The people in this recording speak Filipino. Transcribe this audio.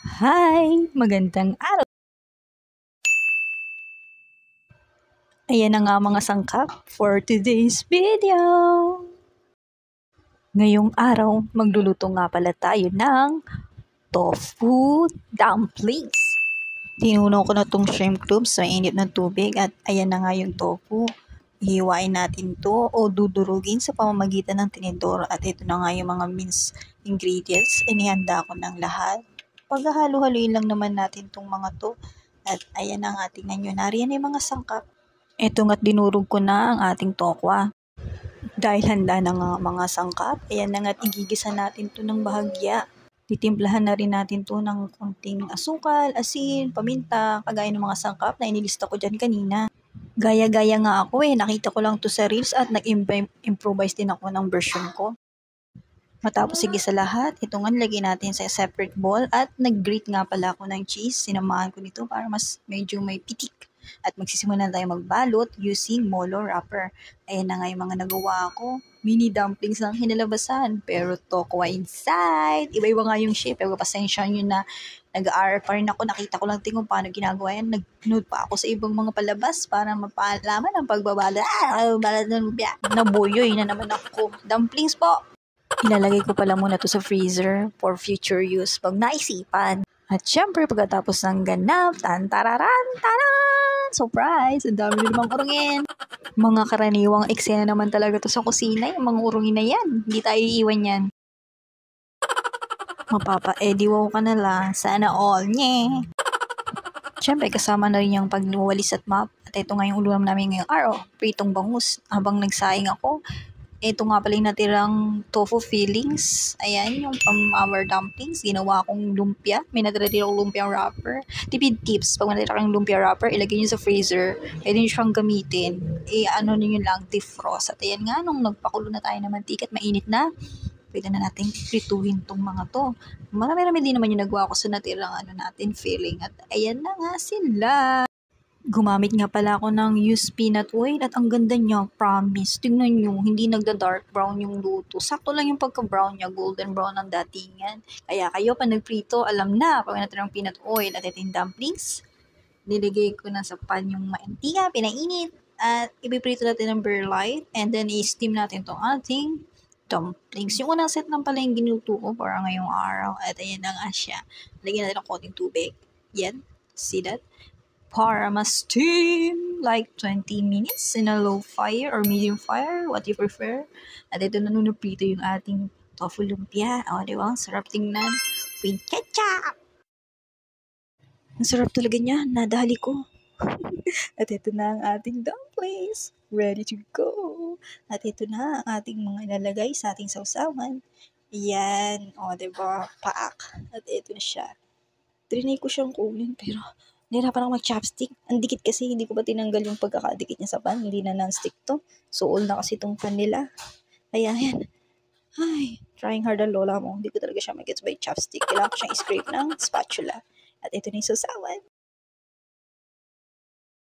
Hi! Magandang araw! Ayan na nga mga sangkap for today's video! Ngayong araw, magluluto nga pala tayo ng tofu dumplings. Tinunaw ko na tong shrimp cubes sa init ng tubig at ayan na nga yung tofu. Hihiwain natin to o dudurugin sa pamamagitan ng tinidor at ito na nga yung mga minced ingredients. Inihanda ko ng lahat. Paghahalo-haluin lang naman natin tong mga to. At ayan na nga, tingnan nyo, nariyan na yung mga sangkap. Ito nga't dinurog ko na ang ating tokwa. Dahil handa na nga mga sangkap, ayan na nga't igigisa natin to ng bahagya. Titimplahan na rin natin to ng konting asukal, asin, paminta, kagaya ng mga sangkap na inilista ko dyan kanina. Gaya-gaya nga ako nakita ko lang to sa reels at nag-improvise din ako ng version ko. Matapos sige sa lahat, ito nga nilagay natin sa separate bowl at nag-grate nga pala ako ng cheese. Sinamahan ko nito para mas medyo may pitik. At magsisimulan tayo magbalot using molo wrapper. Ayan na nga yung mga nagawa ko. Mini dumplings lang hinalabasan, pero tokwa inside. Iba-iba nga yung shape. Pero pasensya nyo na nag-aaral pa rin ako. Nakita ko lang kung paano ginagawa yan. Nag-note pa ako sa ibang mga palabas para mapalaman ang pagbabalot. Balat ng lumpia. Nabuyoy na naman ako. Dumplings po! Ilalagay ko pala muna to sa freezer for future use pag naisipan. At syempre, pagkatapos ng ganap, tantararan, taran! Surprise! Ang dami namang urungin. Mga karaniwang eksena naman talaga to sa kusina, yung mga urungin na yan. Hindi tayo iiwan yan. Mapapa-ediwaw ka na lang. Sana all, nye! Syempre, kasama na rin yung pagwalis at map. At ito nga yung ulam namin ngayong araw, pritong bangus. Habang nagsaing ako, ito nga pala yung natirang tofu fillings. Ayan, yung our dumplings. Ginawa kong lumpia. May natira din akong lumpia wrapper. Tipid tips. Pag natira kang lumpia wrapper, ilagay nyo sa freezer. Pwede nyo siyang gamitin. Ano nyo lang, defrost. At ayan nga, nung nagpakulo na tayo ng mantika at mainit na, pwede na natin prituhin tong mga to. Marami-rami din naman yung nagawa ko sa natirang filling. At ayan na nga sila. Gumamit nga pala ako ng used peanut oil at ang ganda niya, promise. Tingnan nyo, hindi nagda-dark brown yung luto. Sakto lang yung pagka-brown niya, golden brown ang datingan. Kaya kayo pa nagprito, alam na, pag natin ng peanut oil at iting dumplings, niligay ko na sa pan yung mantika, pinainit, at ipiprito natin ng bare light, and then i-steam natin itong ating dumplings. Yung unang set lang pala yung ginuto ko para ngayong araw, at ayan na nga siya. Lagyan natin ng konting tubig. Yan, see that? Para ma-steam like 20 minutes in a low fire or medium fire, what you prefer. At ito na nung naprito yung ating tofu lumpia. O, di ba? Sarap tingnan. With ketchup! Ang sarap talaga niya. Nadali ko. At ito na ang ating dumplings. Ready to go. At ito na ang ating mga ilalagay sa ating sausawan. Yan. O, di ba? Paak. At ito na siya. Trinay ko siyang kunin pero nahirapan ako mag-chopstick. Ang dikit kasi, hindi ko pa tinanggal yung pagkakadikit niya sa pan. Hindi na non-stick to. So, old na kasi itong pan nila. Kaya yan. Ay, trying hard ang lola mo. Hindi ko talaga siya mag-gets by chopstick. Kailangan ko siyang scrape ng spatula. At ito na yung sasawan.